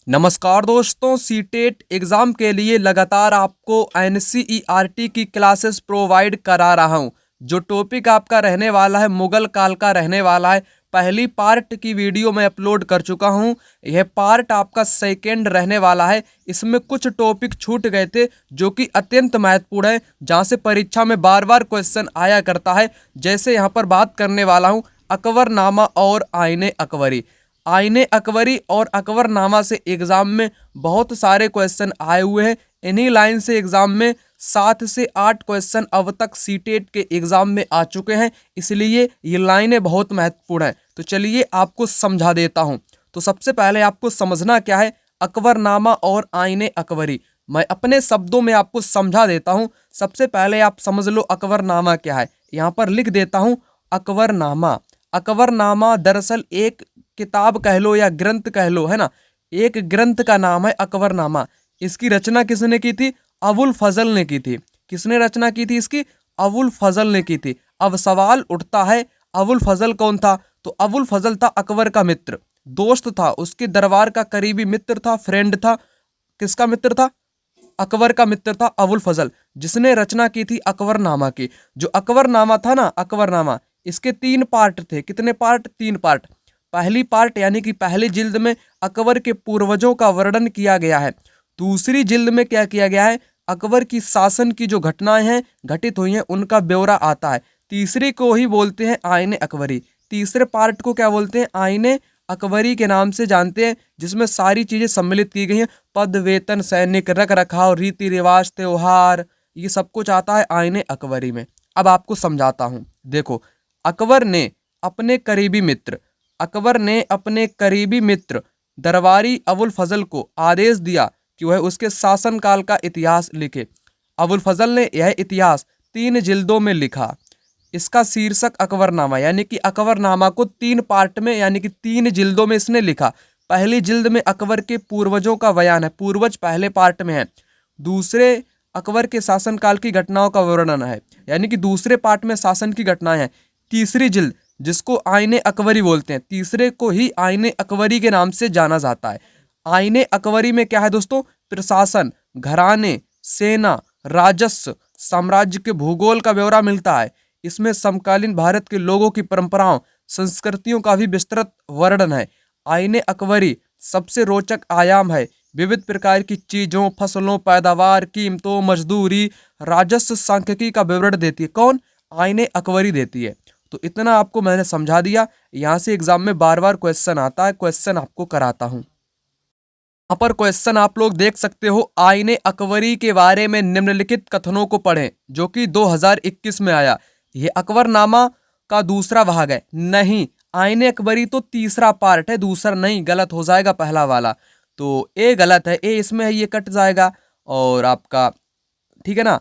नमस्कार दोस्तों, CTET exam के लिए लगातार आपको एनसीईआरटी की क्लासेस प्रोवाइड करा रहा हूं। जो टॉपिक आपका रहने वाला है मुगल काल का रहने वाला है। पहली पार्ट की वीडियो मैं अपलोड कर चुका हूं। यह पार्ट आपका सेकेंड रहने वाला है। इसमें कुछ टॉपिक छूट गए थे जो कि अत्यंत महत्वपूर्ण है, जहां से परीक्षा में बार बार क्वेश्चन आया करता है। जैसे यहाँ पर बात करने वाला हूँ अकबरनामा और आईने अकबरी। आईने अकबरी और अकबरनामा से एग्जाम में बहुत सारे क्वेश्चन आए हुए हैं। इन्हीं लाइन से एग्जाम में 7 से 8 क्वेश्चन अब तक सीटेट के एग्जाम में आ चुके हैं, इसलिए ये लाइनें बहुत महत्वपूर्ण हैं। तो चलिए आपको समझा देता हूं। तो सबसे पहले आपको समझना क्या है अकबरनामा और आईने अकबरी। मैं अपने शब्दों में आपको समझा देता हूं। सबसे पहले आप समझ लो अकबरनामा क्या है। यहाँ पर लिख देता हूं अकबरनामा। अकबरनामा दरअसल एक किताब कह लो या ग्रंथ कह लो, है ना। एक ग्रंथ का नाम है अकबरनामा। इसकी रचना किसने की थी? अबुल फजल ने की थी। किसने रचना की थी इसकी? अबुल फजल ने की थी। अब सवाल उठता है अबुल फजल कौन था? तो अबुल फजल था अकबर का मित्र, दोस्त था, उसके दरबार का करीबी मित्र था, फ्रेंड था। किसका मित्र था? अकबर का मित्र था अबुल फजल, जिसने रचना की थी अकबरनामा की। जो अकबरनामा था ना, अकबरनामा, इसके 3 पार्ट थे। कितने पार्ट? 3 पार्ट। पहली पार्ट यानी कि पहली जिल्द में अकबर के पूर्वजों का वर्णन किया गया है। दूसरी जिल्द में क्या किया गया है? अकबर की शासन की जो घटनाएं हैं घटित हुई हैं उनका ब्यौरा आता है। तीसरी को ही बोलते हैं आईने अकबरी। तीसरे पार्ट को क्या बोलते हैं? आईने अकबरी के नाम से जानते हैं, जिसमें सारी चीजें सम्मिलित की गई हैं। पद, वेतन, सैनिक, रख रखाव, रीति रिवाज, त्योहार, ये सब कुछ आता है आईने अकबरी में। अब आपको समझाता हूं। देखो, अकबर ने अपने करीबी मित्र अकबर ने अपने करीबी मित्र दरबारी अबुल फजल को आदेश दिया कि वह उसके शासनकाल का इतिहास लिखे। अबुल फजल ने यह इतिहास 3 जिल्दों में लिखा। इसका शीर्षक अकबरनामा, यानी कि अकबरनामा को 3 पार्ट में यानी कि 3 जिल्दों में इसने लिखा। पहली जिल्द में अकबर के पूर्वजों का बयान है, पूर्वज पहले पार्ट में है। दूसरे अकबर के शासनकाल की घटनाओं का वर्णन है, यानी कि दूसरे पार्ट में शासन की घटनाएं हैं। तीसरी जिल्द, जिसको आईने अकबरी बोलते हैं, तीसरे को ही आईने अकबरी के नाम से जाना जाता है। आईने अकबरी में क्या है दोस्तों? प्रशासन, घराने, सेना, राजस्व, साम्राज्य के भूगोल का ब्यौरा मिलता है। इसमें समकालीन भारत के लोगों की परंपराओं, संस्कृतियों का भी विस्तृत वर्णन है। आईने अकबरी सबसे रोचक आयाम है। विविध प्रकार की चीजों, फसलों, पैदावार, कीमतों, मजदूरी, राजस्व, सांख्यिकी का विवरण देती है। कौन? आईने अकबरी देती है। तो इतना आपको मैंने समझा दिया। यहाँ से एग्जाम में बार बार क्वेश्चन आता है, क्वेश्चन आपको कराता हूँ। यहाँ पर क्वेश्चन आप लोग देख सकते हो, आईने अकबरी के बारे में निम्नलिखित कथनों को पढ़ें, जो कि 2021 में आया। ये अकबरनामा का दूसरा भाग है। नहीं, आईने अकबरी तो तीसरा पार्ट है, दूसरा नहीं। गलत हो जाएगा पहला वाला। तो ए गलत है, ए इसमें है, ये कट जाएगा। और आपका ठीक है ना,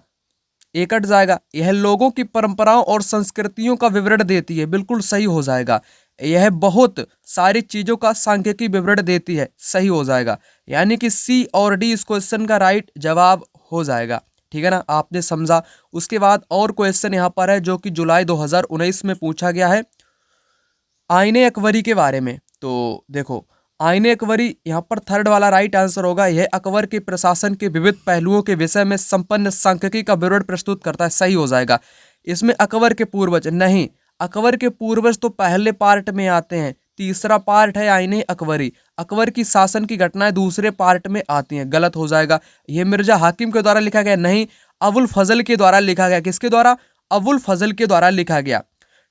ये कट जाएगा। यह लोगों की परंपराओं और संस्कृतियों का विवरण देती है, बिल्कुल सही हो जाएगा। यह बहुत सारी चीजों का सांख्यिकी विवरण देती है, सही हो जाएगा। यानी कि सी और डी इस क्वेश्चन का राइट जवाब हो जाएगा। ठीक है ना, आपने समझा। उसके बाद और क्वेश्चन यहाँ पर है जो कि जुलाई 2019 में पूछा गया है आईने अकबरी के बारे में। तो देखो, आईने अकबरी यहाँ पर थर्ड वाला राइट आंसर होगा। यह अकबर के प्रशासन के विविध पहलुओं के विषय में संपन्न सांख्यिकी का विवरण प्रस्तुत करता है, सही हो जाएगा। इसमें अकबर के पूर्वज नहीं, अकबर के पूर्वज तो पहले पार्ट में आते हैं। तीसरा पार्ट है आईने अकबरी। अकबर की शासन की घटनाएं दूसरे पार्ट में आती हैं, गलत हो जाएगा। यह मिर्जा हाकिम के द्वारा लिखा गया नहीं, अबुल फजल के द्वारा लिखा गया। किसके द्वारा? अबुल फजल के द्वारा लिखा गया।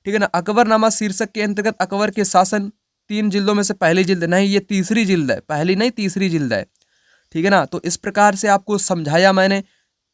ठीक है ना। अकबरनामा शीर्षक के अंतर्गत अकबर के शासन 3 जिल्दों में से पहली जिल्द नहीं, ये तीसरी जिल्द है, पहली नहीं तीसरी जिल्द है। ठीक है ना। तो इस प्रकार से आपको समझाया मैंने।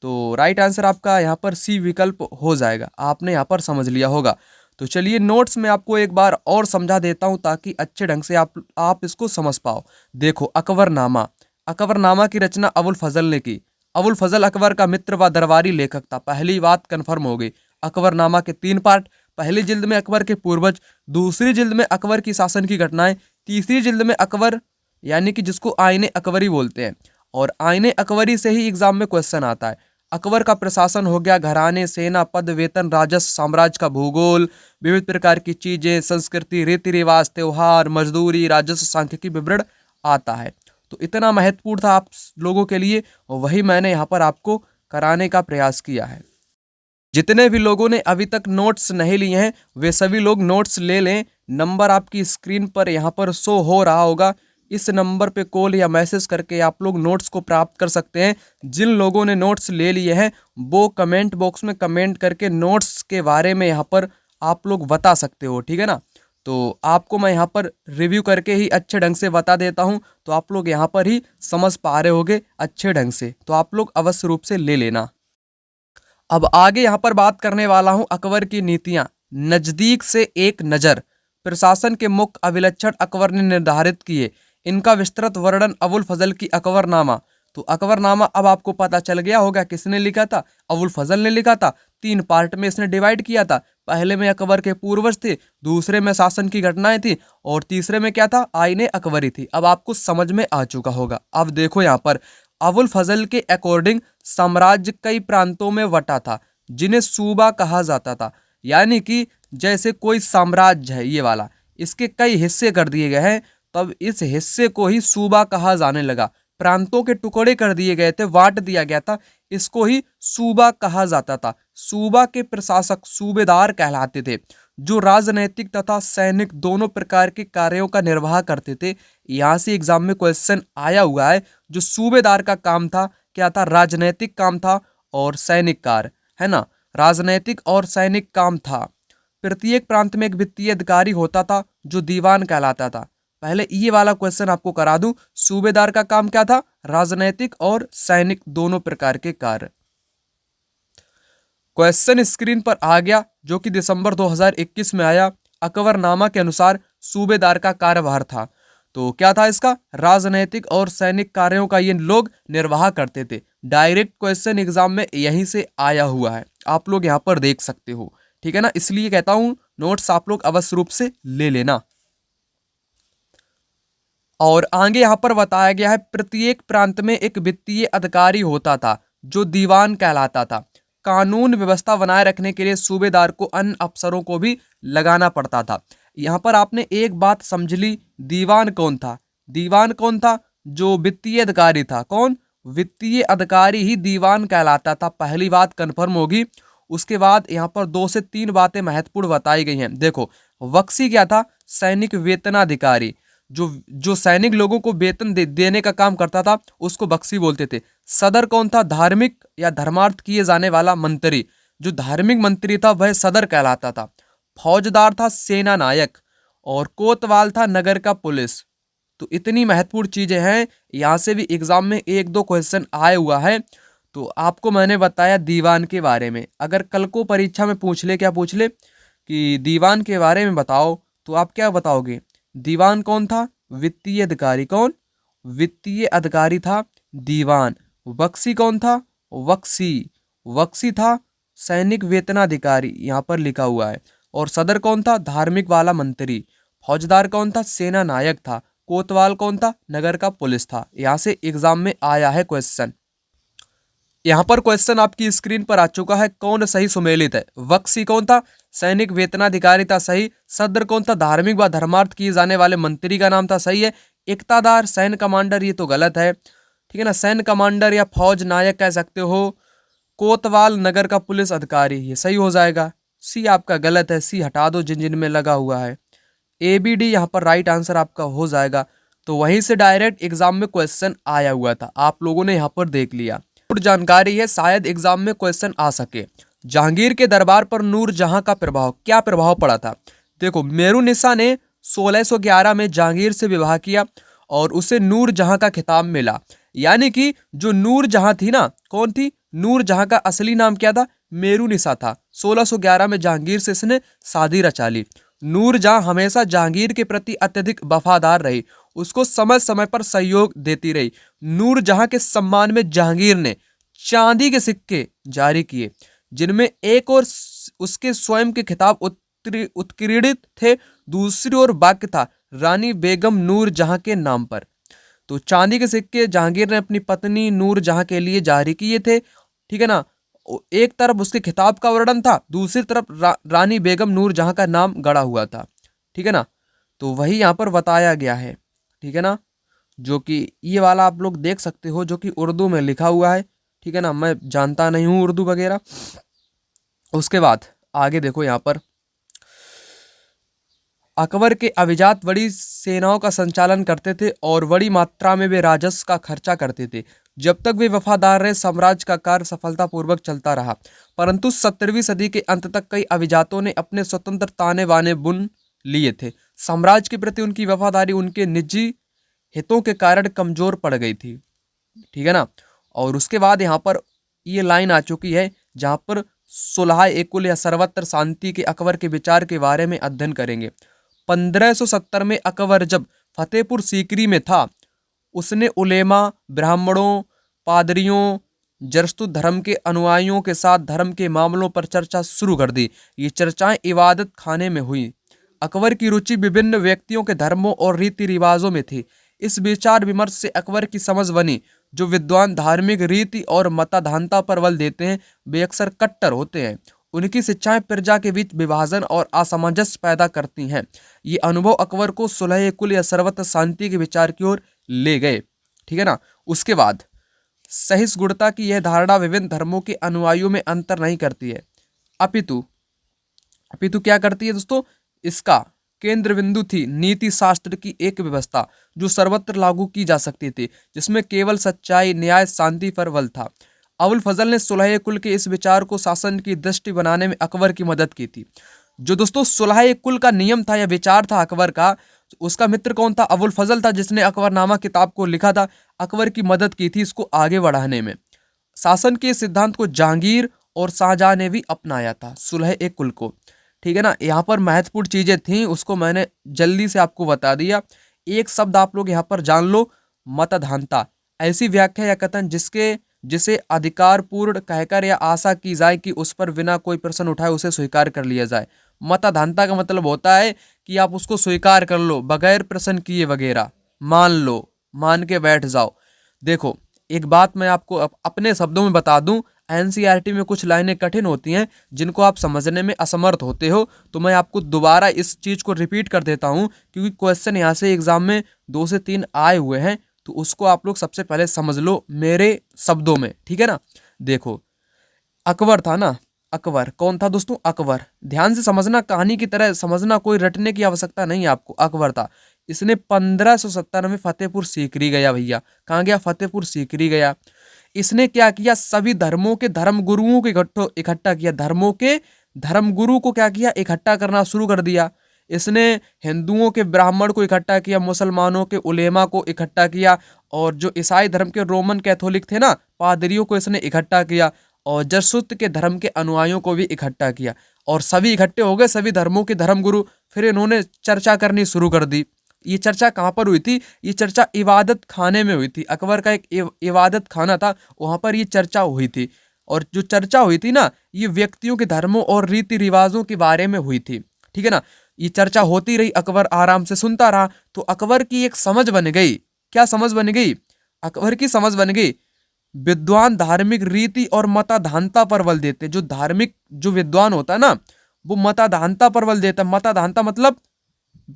तो राइट आंसर आपका यहाँ पर सी विकल्प हो जाएगा। आपने यहाँ पर समझ लिया होगा। तो चलिए नोट्स में आपको एक बार और समझा देता हूँ ताकि अच्छे ढंग से आप इसको समझ पाओ। देखो, अकबरनामा, अकबरनामा की रचना अबुल फजल ने की। अबुल फजल अकबर का मित्र व दरबारी लेखक था, पहली बात कन्फर्म हो गई। अकबरनामा के 3 पार्ट, पहली जिल्द में अकबर के पूर्वज, दूसरी जिल्द में अकबर की शासन की घटनाएं, तीसरी जिल्द में अकबर, यानी कि जिसको आईने अकबरी बोलते हैं। और आईने अकबरी से ही एग्जाम में क्वेश्चन आता है। अकबर का प्रशासन हो गया, घराने, सेना, पद, वेतन, राजस्व, साम्राज्य का भूगोल, विविध प्रकार की चीजें, संस्कृति, रीति रिवाज, त्योहार, मजदूरी, राजस्व, सांख्यिकी विवरण आता है। तो इतना महत्वपूर्ण था आप लोगों के लिए, और वही मैंने यहाँ पर आपको कराने का प्रयास किया है। जितने भी लोगों ने अभी तक नोट्स नहीं लिए हैं वे सभी लोग नोट्स ले लें। नंबर आपकी स्क्रीन पर यहाँ पर शो हो रहा होगा, इस नंबर पे कॉल या मैसेज करके आप लोग नोट्स को प्राप्त कर सकते हैं। जिन लोगों ने नोट्स ले लिए हैं वो कमेंट बॉक्स में कमेंट करके नोट्स के बारे में यहाँ पर आप लोग बता सकते हो, ठीक है ना। तो आपको मैं यहाँ पर रिव्यू करके ही अच्छे ढंग से बता देता हूँ, तो आप लोग यहाँ पर ही समझ पा रहे होगे अच्छे ढंग से, तो आप लोग अवश्य रूप से ले लेना। अब आगे यहाँ पर बात करने वाला हूँ अकबर की नीतियाँ। नजदीक से एक नज़र, प्रशासन के मुख्य अभिलक्षण अकबर ने निर्धारित किए, इनका विस्तृत वर्णन अबुल फजल की अकबरनामा। तो अकबरनामा अब आपको पता चल गया होगा किसने लिखा था, अबुल फजल ने लिखा था। 3 पार्ट में इसने डिवाइड किया था, पहले में अकबर के पूर्वज थे, दूसरे में शासन की घटनाएं थी, और तीसरे में क्या था, आईने अकबरी थी। अब आपको समझ में आ चुका होगा। अब देखो यहाँ पर अबुल फजल के अकॉर्डिंग साम्राज्य कई प्रांतों में बटा था जिन्हें सूबा कहा जाता था। यानी कि जैसे कोई साम्राज्य है ये वाला, इसके कई हिस्से कर दिए गए हैं, तब इस हिस्से को ही सूबा कहा जाने लगा। प्रांतों के टुकड़े कर दिए गए थे, बांट दिया गया था, इसको ही सूबा कहा जाता था। सूबा के प्रशासक सूबेदार कहलाते थे, जो राजनैतिक तथा सैनिक दोनों प्रकार के कार्यों का निर्वाह करते थे। यहाँ से एग्जाम में क्वेश्चन आया हुआ है, जो सूबेदार का काम था क्या था, राजनैतिक काम था और सैनिक कार्य, है ना, राजनैतिक और सैनिक काम था। प्रत्येक प्रांत में एक वित्तीय अधिकारी होता था जो दीवान कहलाता था। पहले ये वाला क्वेश्चन आपको करा दूं, सूबेदार का काम क्या था, राजनैतिक और सैनिक दोनों प्रकार के कार्य। क्वेश्चन स्क्रीन पर आ गया जो कि दिसंबर 2021 में आया। अकबरनामा के अनुसार सूबेदार का कार्यभार था, तो क्या था इसका, राजनैतिक और सैनिक कार्यों का ये लोग निर्वाह करते थे। डायरेक्ट क्वेश्चन एग्जाम में यहीं से आया हुआ है, आप लोग यहाँ पर देख सकते हो, ठीक है ना। इसलिए कहता हूं नोट्स आप लोग अवश्य रूप से ले लेना। और आगे यहाँ पर बताया गया है, प्रत्येक प्रांत में एक वित्तीय अधिकारी होता था जो दीवान कहलाता था। कानून व्यवस्था बनाए रखने के लिए सूबेदार को अन्य अफसरों को भी लगाना पड़ता था। यहाँ पर आपने एक बात समझ ली, दीवान कौन था, दीवान कौन था, जो वित्तीय अधिकारी था। कौन, वित्तीय अधिकारी ही दीवान कहलाता था, पहली बात कंफर्म होगी। उसके बाद यहाँ पर 2 से 3 बातें महत्वपूर्ण बताई गई हैं। देखो, बख्शी क्या था, सैनिक वेतनाधिकारी, जो सैनिक लोगों को वेतन देने का काम करता था उसको बख्शी बोलते थे। सदर कौन था, धार्मिक या धर्मार्थ किए जाने वाला मंत्री, जो धार्मिक मंत्री था वह सदर कहलाता था। फौजदार था सेना नायक, और कोतवाल था नगर का पुलिस। तो इतनी महत्वपूर्ण चीजें हैं, यहाँ से भी एग्जाम में 1-2 क्वेश्चन आए हुआ है। तो आपको मैंने बताया दीवान के बारे में। अगर कल को परीक्षा में पूछ ले, क्या पूछ ले कि दीवान के बारे में बताओ, तो आप क्या बताओगे, दीवान कौन था, वित्तीय अधिकारी। कौन, वित्तीय अधिकारी था दीवान। बख्शी कौन था, बख्शी था सैनिक वेतनाधिकारी, यहाँ पर लिखा हुआ है। और सदर कौन था, धार्मिक वाला मंत्री। फौजदार कौन था, सेना नायक था। कोतवाल कौन था, नगर का पुलिस था। यहाँ से एग्जाम में आया है क्वेश्चन। यहाँ पर क्वेश्चन आपकी स्क्रीन पर आ चुका है, कौन सही सुमेलित है। बख्शी कौन था, सैनिक वेतनाधिकारी था, सही। सदर कौन था, धार्मिक व धर्मार्थ किए जाने वाले मंत्री का नाम था, सही है। इक्तादार सैन्य कमांडर, ये तो गलत है, ठीक है ना, सैन्य कमांडर या फौज नायक कह सकते हो। कोतवाल नगर का पुलिस अधिकारी, ये सही हो जाएगा। सी आपका गलत है, सी हटा दो जिन जिन में लगा हुआ है। ABD यहाँ पर राइट आंसर आपका हो जाएगा। तो वहीं से डायरेक्ट एग्जाम में क्वेश्चन आया हुआ था, आप लोगों ने यहाँ पर देख लिया। जानकारी है, शायद एग्जाम में क्वेश्चन आ सके। जहांगीर के दरबार पर नूरजहां का प्रभाव, क्या प्रभाव पड़ा था। देखो, मेरुनिसा ने 1611 में जहांगीर से विवाह किया और उसे नूरजहां का खिताब मिला। यानी कि जो नूरजहां थी ना, कौन थी, नूरजहां का असली नाम क्या था, मेरुनिसा था। 1611 में जहांगीर से इसने शादी रचा ली। नूरजहां हमेशा जहांगीर के प्रति अत्यधिक वफादार रही, उसको समय समय पर सहयोग देती रही। नूरजहां के सम्मान में जहांगीर ने चांदी के सिक्के जारी किए, जिनमें एक और उसके स्वयं के खिताब उत्कीर्णित थे, दूसरी ओर वाक्य था रानी बेगम नूरजहां के नाम पर। तो चांदी के सिक्के जहांगीर ने अपनी पत्नी नूरजहां के लिए जारी किए थे, ठीक है ना। एक तरफ उसके खिताब का वर्णन था, दूसरी तरफ रानी बेगम नूरजहां का नाम गड़ा हुआ था, ठीक है ना। तो वही यहाँ पर बताया गया है, ठीक है ना। जो कि ये वाला आप लोग देख सकते हो, जो कि उर्दू में लिखा हुआ है, ठीक है ना। मैं जानता नहीं हूँ उर्दू वगैरह। उसके बाद आगे देखो यहाँ पर, अकबर के अभिजात बड़ी सेनाओं का संचालन करते थे और बड़ी मात्रा में वे राजस्व का खर्चा करते थे। जब तक वे वफादार रहे, साम्राज्य का कार्य सफलतापूर्वक चलता रहा। परंतु 17वीं सदी के अंत तक कई अभिजातों ने अपने स्वतंत्र ताने बाने बुन लिए थे। साम्राज्य के प्रति उनकी वफादारी उनके निजी हितों के कारण कमजोर पड़ गई थी, ठीक है ना। और उसके बाद यहाँ पर ये लाइन आ चुकी है जहाँ पर सुलह ए कुल या सर्वत्र शांति के अकबर के विचार के बारे में अध्ययन करेंगे। 1570 में अकबर जब फतेहपुर सीकरी में था, उसने उलेमा, ब्राह्मणों, पादरियों, जरस्तु धर्म के अनुयायियों के साथ धर्म के मामलों पर चर्चा शुरू कर दी। ये चर्चाएं इबादत खाने में हुई। अकबर की रुचि विभिन्न व्यक्तियों के धर्मों और रीति रिवाजों में थी। इस विचार विमर्श से अकबर की समझ बनी, जो विद्वान धार्मिक रीति और मताधानता पर बल देते हैं वे अक्सर कट्टर होते हैं। उनकी शिक्षाएं प्रजा के बीच विभाजन और असमंजस पैदा करती हैं। ये अनुभव अकबर को सुलह कुल या सर्वत्र शांति के विचार की ओर ले गए, ठीक है ना। उसके बाद सहिष्णुता की यह धारणा विभिन्न धर्मों के अनुयायियों में अंतर नहीं करती है, अपितु क्या करती है दोस्तों, इसका केंद्र बिंदु थी नीति शास्त्र की एक व्यवस्था जो सर्वत्र लागू की जा सकती थी, जिसमें केवल सच्चाई, न्याय, शांति पर बल था। अबुल फजल ने सुलह कुल के इस विचार को शासन की दृष्टि बनाने में अकबर की मदद की थी। जो दोस्तों सुलह कुल का नियम था या विचार था अकबर का, उसका मित्र कौन था? अबुल फजल था, जिसने अकबरनामा किताब को लिखा था, अकबर की मदद की थी इसको आगे बढ़ाने में। शासन के सिद्धांत को जहांगीर और शाहजहां ने भी अपनाया था, सुलह कुल को, ठीक है ना। यहाँ पर महत्वपूर्ण चीजें थी, उसको मैंने जल्दी से आपको बता दिया। एक शब्द आप लोग यहाँ पर जान लो, मतधानता। ऐसी व्याख्या या कथन जिसे अधिकारपूर्ण कहकर या आशा की जाए कि उस पर बिना कोई प्रश्न उठाए उसे स्वीकार कर लिया जाए। मतधानता का मतलब होता है कि आप उसको स्वीकार कर लो बगैर प्रश्न किए वगैरह, मान लो, मान के बैठ जाओ। देखो एक बात मैं आपको अपने शब्दों में बता दूं, एनसीईआरटी में कुछ लाइनें कठिन होती हैं जिनको आप समझने में असमर्थ होते हो, तो मैं आपको दोबारा इस चीज़ को रिपीट कर देता हूं, क्योंकि क्वेश्चन यहाँ से एग्जाम में 2 से 3 आए हुए हैं, तो उसको आप लोग सबसे पहले समझ लो मेरे शब्दों में, ठीक है ना। देखो अकबर था ना, अकबर कौन था दोस्तों? अकबर, ध्यान से समझना, कहानी की तरह समझना, कोई रटने की आवश्यकता नहीं है आपको। अकबर था, इसने 1570 में फतेहपुर सीकरी गया भैया। कहाँ गया? फतेहपुर सीकरी गया। इसने क्या किया? सभी धर्मों के धर्म गुरुओं को इकट्ठा किया। धर्मों के धर्म गुरु को क्या किया? इकट्ठा करना शुरू कर दिया। इसने हिंदुओं के ब्राह्मण को इकट्ठा किया, मुसलमानों के उलेमा को इकट्ठा किया, और जो ईसाई धर्म के रोमन कैथोलिक थे ना, पादरियों को इसने इकट्ठा किया, और जरसुत के धर्म के अनुयायियों को भी इकट्ठा किया। और सभी इकट्ठे हो गए, सभी धर्मों के धर्म गुरु। फिर इन्होंने चर्चा करनी शुरू कर दी। ये चर्चा कहाँ पर हुई थी? ये चर्चा इबादत खाने में हुई थी। अकबर का एक इबादत खाना था, वहाँ पर ये चर्चा हुई थी। और जो चर्चा हुई थी ना, ये व्यक्तियों के धर्मों और रीति रिवाजों के बारे में हुई थी, ठीक है ना। ये चर्चा होती रही, अकबर आराम से सुनता रहा। तो अकबर की एक समझ बन गई। क्या समझ बन गई? अकबर की समझ बन गई, विद्वान धार्मिक रीति और मताधानता पर बल देते। जो धार्मिक जो विद्वान होता है ना, वो मताधानता पर बल देता है। मताधानता मतलब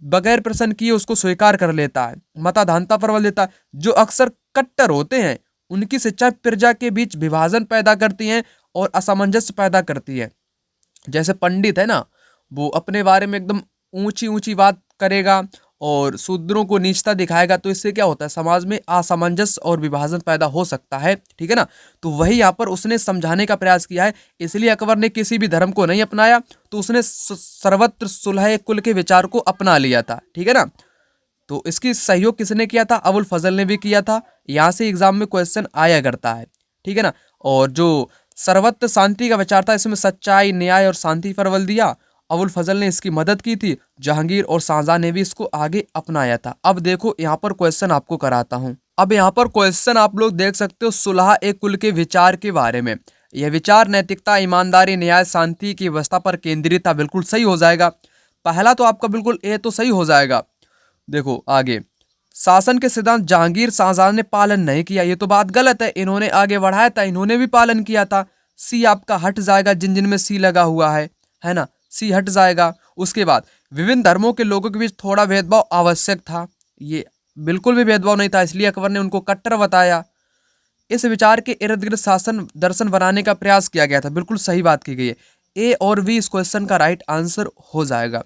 बगैर प्रश्न किए उसको स्वीकार कर लेता है, मताधानता पर बल देता है। जो अक्सर कट्टर होते हैं, उनकी शिक्षा प्रजा के बीच विभाजन पैदा करती हैं और असमंजस्य पैदा करती है। जैसे पंडित है ना, वो अपने बारे में एकदम ऊंची ऊंची बात करेगा और शूद्रों को नीचता दिखाएगा, तो इससे क्या होता है? समाज में असमंजस और विभाजन पैदा हो सकता है, ठीक है ना। तो वही यहाँ पर उसने समझाने का प्रयास किया है। इसलिए अकबर ने किसी भी धर्म को नहीं अपनाया, तो उसने सर्वत्र सुलह कुल के विचार को अपना लिया था, ठीक है ना। तो इसकी सहयोग किसने किया था? अबुल फजल ने भी किया था। यहाँ से एग्जाम में क्वेश्चन आया करता है, ठीक है ना। और जो सर्वत्र शांति का विचार था, इसमें सच्चाई, न्याय और शांति पर बल दिया। अबुल फजल ने इसकी मदद की थी। जहांगीर और शाहजहां ने भी इसको आगे अपनाया था। अब देखो यहाँ पर क्वेश्चन आपको कराता हूँ। अब यहाँ पर क्वेश्चन आप लोग देख सकते हो सुलह कुल के विचार के बारे में। यह विचार नैतिकता, ईमानदारी, न्याय, शांति की व्यवस्था पर केंद्रित था। बिल्कुल सही हो जाएगा। पहला तो आपका बिल्कुल ए तो सही हो जाएगा। देखो आगे, शासन के सिद्धांत जहांगीर शाहजहां ने पालन नहीं किया, ये तो बात गलत है। इन्होंने आगे बढ़ाया था, इन्होंने भी पालन किया था। सी आपका हट जाएगा, जिन जिन में सी लगा हुआ है ना, सी हट जाएगा। उसके बाद विभिन्न धर्मों के लोगों के बीच थोड़ा भेदभाव आवश्यक था, ये बिल्कुल भी भेदभाव नहीं था, इसलिए अकबर ने उनको कट्टर बताया। इस विचार के इर्द गिर्द शासन दर्शन बनाने का प्रयास किया गया था। बिल्कुल सही बात की गई है। ए और बी इस क्वेश्चन का राइट आंसर हो जाएगा।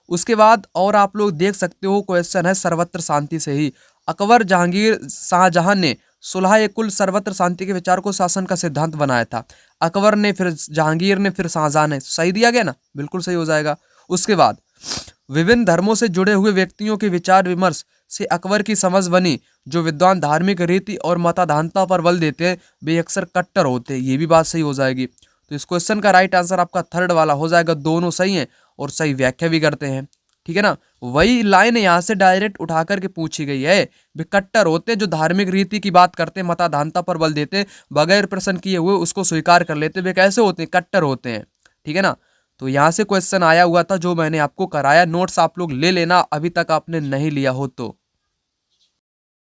उसके बाद और आप लोग देख सकते हो क्वेश्चन है सर्वत्र शांति से ही। अकबर जहांगीर शाहजहां ने सुलह ए कुल सर्वत्र शांति के विचार को शासन का सिद्धांत बनाया था। अकबर ने, फिर जहांगीर ने, फिर शाहजहां ने। सही दिया गया ना, बिल्कुल सही हो जाएगा। उसके बाद विभिन्न धर्मों से जुड़े हुए व्यक्तियों के विचार विमर्श से अकबर की समझ बनी। जो विद्वान धार्मिक रीति और मताधानता पर बल देते हैं वे अक्सर कट्टर होते हैं। ये भी बात सही हो जाएगी। तो इस क्वेश्चन का राइट आंसर आपका थर्ड वाला हो जाएगा। दोनों सही हैं और सही व्याख्या भी करते हैं। ठीक है ना। वही लाइन यहाँ से डायरेक्ट उठा करके पूछी गई है। वे कट्टर होते हैं जो धार्मिक रीति की बात करते हैं, मताधानता पर बल देते हैं, बगैर प्रश्न किए हुए उसको स्वीकार कर लेते। वे कैसे होते हैं? कट्टर होते हैं। ठीक है ना। तो यहाँ से क्वेश्चन आया हुआ था जो मैंने आपको कराया। नोट्स आप लोग ले लेना अभी तक आपने नहीं लिया हो तो।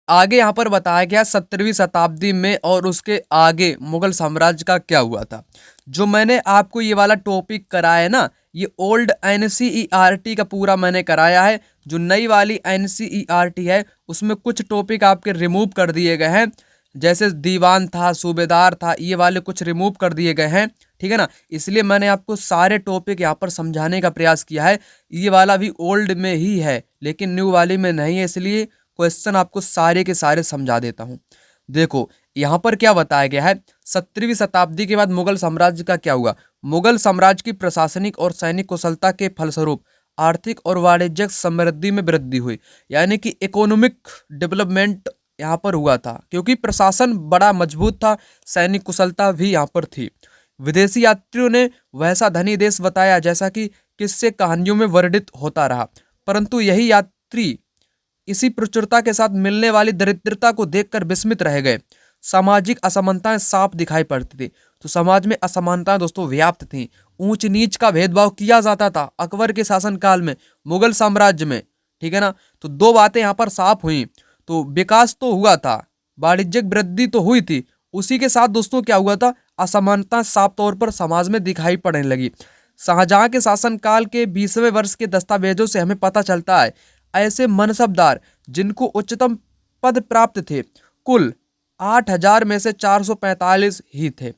आगे यहाँ पर बताया गया 17वीं शताब्दी में और उसके आगे मुगल साम्राज्य का क्या हुआ था। जो मैंने आपको ये वाला टॉपिक कराया है ना, ये ओल्ड एनसीईआरटी का पूरा मैंने कराया है। जो नई वाली एनसीईआरटी है उसमें कुछ टॉपिक आपके रिमूव कर दिए गए हैं, जैसे दीवान था, सूबेदार था, ये वाले कुछ रिमूव कर दिए गए हैं। ठीक है ना। इसलिए मैंने आपको सारे टॉपिक यहाँ पर समझाने का प्रयास किया है। ये वाला भी ओल्ड में ही है लेकिन न्यू वाली में नहीं है, इसलिए क्वेश्चन आपको सारे के सारे समझा देता हूँ। देखो यहाँ पर क्या बताया गया है। 17वीं शताब्दी के बाद मुगल साम्राज्य का क्या हुआ। मुगल साम्राज्य की प्रशासनिक और सैनिक कुशलता के फलस्वरूप आर्थिक और वाणिज्यिक समृद्धि में वृद्धि हुई। यानी कि इकोनॉमिक डेवलपमेंट यहाँ पर हुआ था, क्योंकि प्रशासन बड़ा मजबूत था, सैनिक कुशलता भी यहाँ पर थी। विदेशी यात्रियों ने वैसा धनी देश बताया जैसा कि किस्से कहानियों में वर्णित होता रहा, परंतु यही यात्री इसी प्रचुरता के साथ मिलने वाली दरिद्रता को देखकर विस्मित रह गए। सामाजिक असमानताएं साफ दिखाई पड़ती थी। तो समाज में असमानताएं दोस्तों व्याप्त थी। ऊंच नीच का भेदभाव किया जाता था अकबर के शासनकाल में, मुगल साम्राज्य में। ठीक है ना। तो दो बातें यहाँ पर साफ हुई। तो विकास तो हुआ था, वाणिज्यिक वृद्धि तो हुई थी, उसी के साथ दोस्तों क्या हुआ था, असमानता साफ तौर पर समाज में दिखाई पड़ने लगी। शाहजहां के शासनकाल के 20वें वर्ष के दस्तावेजों से हमें पता चलता है ऐसे मनसबदार जिनको उच्चतम पद प्राप्त थे कुल 8000 में से 445 ही थे।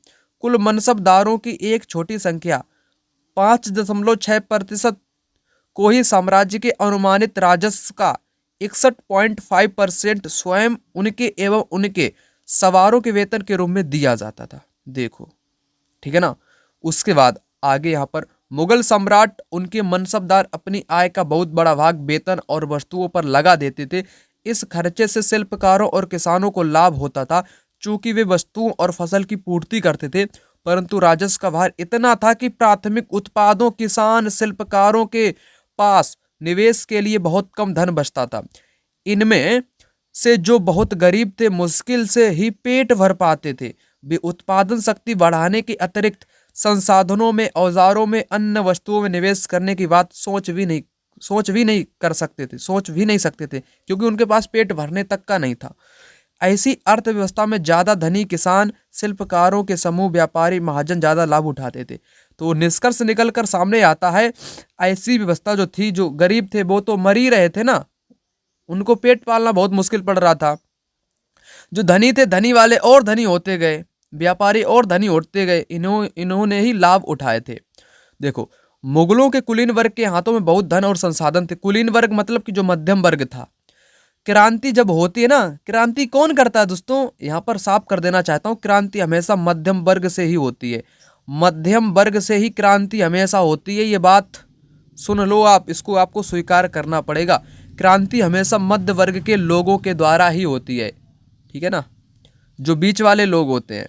कुल मनसबदारों की एक छोटी संख्या 5.6% को ही साम्राज्य के अनुमानित राजस्व का 61.5% स्वयं उनके एवं उनके सवारों के वेतन के रूप में दिया जाता था। देखो ठीक है ना। उसके बाद आगे यहाँ पर मुगल सम्राट उनके मनसबदार अपनी आय का बहुत बड़ा भाग वेतन और वस्तुओं पर लगा देते थे। इस खर्चे से शिल्पकारों और किसानों को लाभ होता था, चूंकि वे वस्तुओं और फसल की पूर्ति करते थे, परंतु राजस्व का भार इतना था कि प्राथमिक उत्पादों किसान शिल्पकारों के पास निवेश के लिए बहुत कम धन बचता था। इनमें से जो बहुत गरीब थे मुश्किल से ही पेट भर पाते थे। वे उत्पादन शक्ति बढ़ाने के अतिरिक्त संसाधनों में, औजारों में, अन्य वस्तुओं में निवेश करने की बात सोच भी नहीं कर सकते थे, सोच भी नहीं सकते थे, क्योंकि उनके पास पेट भरने तक का नहीं था। ऐसी अर्थव्यवस्था में ज्यादा धनी किसान, शिल्पकारों के समूह, व्यापारी, महाजन ज्यादा लाभ उठाते थे। तो निष्कर्ष निकलकर सामने आता है ऐसी व्यवस्था जो थी, जो गरीब थे वो तो मर ही रहे थे ना, उनको पेट पालना बहुत मुश्किल पड़ रहा था। जो धनी थे धनी वाले और धनी होते गए, व्यापारी और धनी होते गए, इन्होंने ही लाभ उठाए थे। देखो मुगलों के कुलीन वर्ग के हाथों में बहुत धन और संसाधन थे। कुलीन वर्ग मतलब कि जो मध्यम वर्ग था। क्रांति जब होती है ना, क्रांति कौन करता है दोस्तों, यहाँ पर साफ कर देना चाहता हूँ, क्रांति हमेशा मध्यम वर्ग से ही होती है। मध्यम वर्ग से ही क्रांति हमेशा होती है। ये बात सुन लो आप, इसको आपको स्वीकार करना पड़ेगा। क्रांति हमेशा मध्य वर्ग के लोगों के द्वारा ही होती है। ठीक है ना, जो बीच वाले लोग होते हैं।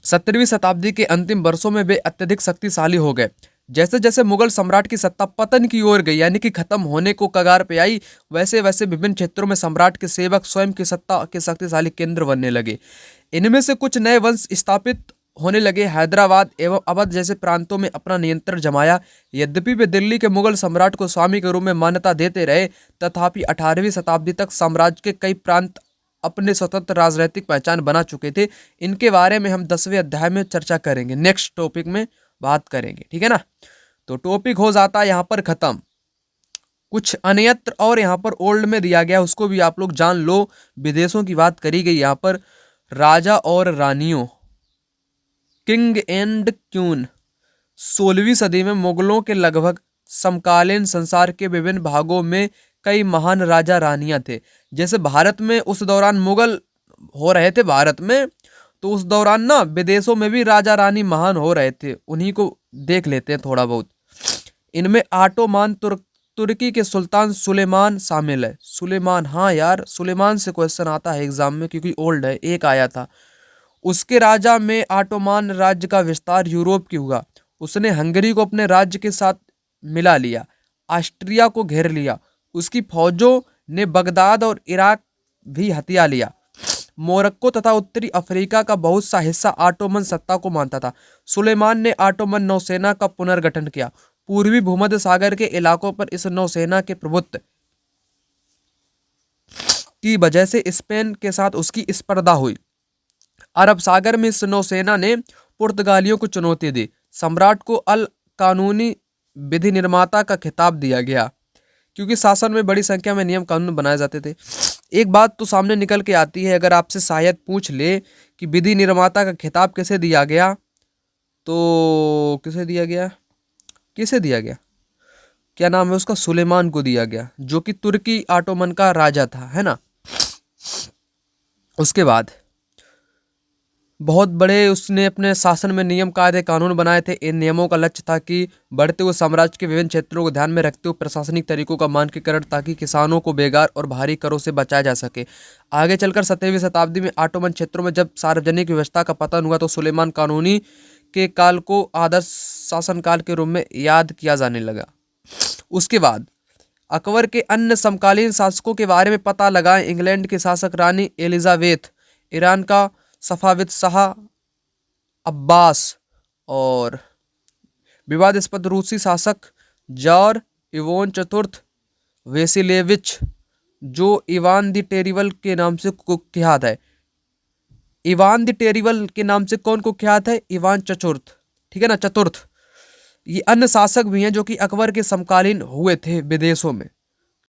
17वीं शताब्दी के अंतिम वर्षों में वे अत्यधिक शक्तिशाली हो गए। जैसे जैसे मुगल सम्राट की सत्ता पतन की ओर गई, यानी कि खत्म होने को कगार पे आई, वैसे वैसे विभिन्न क्षेत्रों में सम्राट के सेवक स्वयं की सत्ता के शक्तिशाली केंद्र बनने लगे। इनमें से कुछ नए वंश स्थापित होने लगे। हैदराबाद एवं अवध जैसे प्रांतों में अपना नियंत्रण जमाया। यद्यपि वे दिल्ली के मुगल सम्राट को स्वामी के रूप में मान्यता देते रहे, तथापि 18वीं शताब्दी तक साम्राज्य के कई प्रांत अपने स्वतंत्र राजनीतिक पहचान बना चुके थे। इनके बारे में हम 10वें अध्याय में चर्चा करेंगे, नेक्स्ट टॉपिक में बात करेंगे। ठीक है ना। तो टॉपिक हो जाता है यहाँ पर खत्म। कुछ अन्यत्र और यहाँ पर ओल्ड में दिया गया, उसको भी आप लोग जान लो। विदेशों की बात करी गई यहाँ पर, राजा और रानियों, किंग एंड क्वीन। 16वीं सदी में मुगलों के लगभग समकालीन संसार के विभिन्न भागों में कई महान राजा रानियां थे। जैसे भारत में उस दौरान मुगल हो रहे थे भारत में, तो उस दौरान ना विदेशों में भी राजा रानी महान हो रहे थे, उन्हीं को देख लेते हैं थोड़ा बहुत। इनमें ऑटोमान तुर्की के सुल्तान सुलेमान शामिल है। सुलेमान, हाँ यार सुलेमान से क्वेश्चन आता है एग्जाम में, क्योंकि ओल्ड है, एक आया था। उसके राजा में ऑटोमान राज्य का विस्तार यूरोप की हुआ। उसने हंगरी को अपने राज्य के साथ मिला लिया, ऑस्ट्रिया को घेर लिया। उसकी फौजों ने बगदाद और इराक भी हथिया लिया। मोरक्को तथा उत्तरी अफ्रीका का बहुत सा हिस्सा ऑटोमन सत्ता को मानता था। सुलेमान ने ऑटोमन नौसेना का पुनर्गठन किया। पूर्वी भूमध्य सागर के इलाकों पर इस नौसेना के प्रभुत्व की वजह से स्पेन के साथ उसकी स्पर्धा हुई। अरब सागर में इस नौसेना ने पुर्तगालियों को चुनौती दी। सम्राट को अल कानूनी विधि निर्माता का खिताब दिया गया, क्योंकि शासन में बड़ी संख्या में नियम कानून बनाए जाते थे। एक बात तो सामने निकल के आती है, अगर आपसे शायद पूछ ले कि विधि निर्माता का खिताब किसे दिया गया, तो किसे दिया गया, किसे दिया गया, क्या नाम है उसका, सुलेमान को दिया गया, जो कि तुर्की ऑटोमन का राजा था, है ना। उसके बाद बहुत बड़े उसने अपने शासन में नियम कायदे कानून बनाए थे। इन नियमों का लक्ष्य था कि बढ़ते हुए साम्राज्य के विभिन्न क्षेत्रों को ध्यान में रखते हुए प्रशासनिक तरीकों का मानकीकरण, ताकि किसानों को बेगार और भारी करों से बचाया जा सके। आगे चलकर 17वीं शताब्दी में ऑटोमन क्षेत्रों में जब सार्वजनिक व्यवस्था का पतन हुआ, तो सुलेमान कानूनी के काल को आदर्श शासनकाल के रूप में याद किया जाने लगा। उसके बाद अकबर के अन्य समकालीन शासकों के बारे में पता लगाएं। इंग्लैंड की शासक रानी एलिजाबेथ, ईरान का सफाविद शाह अब्बास, और विवादास्पद रूसी शासक जार इवान चतुर्थ वेसिलेविच, जो इवान द टेरिबल के नाम से कुख्यात है। इवान द टेरिबल के नाम से कौन कुख्यात है, इवान चतुर्थ, ठीक है ना, चतुर्थ। ये अन्य शासक भी हैं जो कि अकबर के समकालीन हुए थे विदेशों में।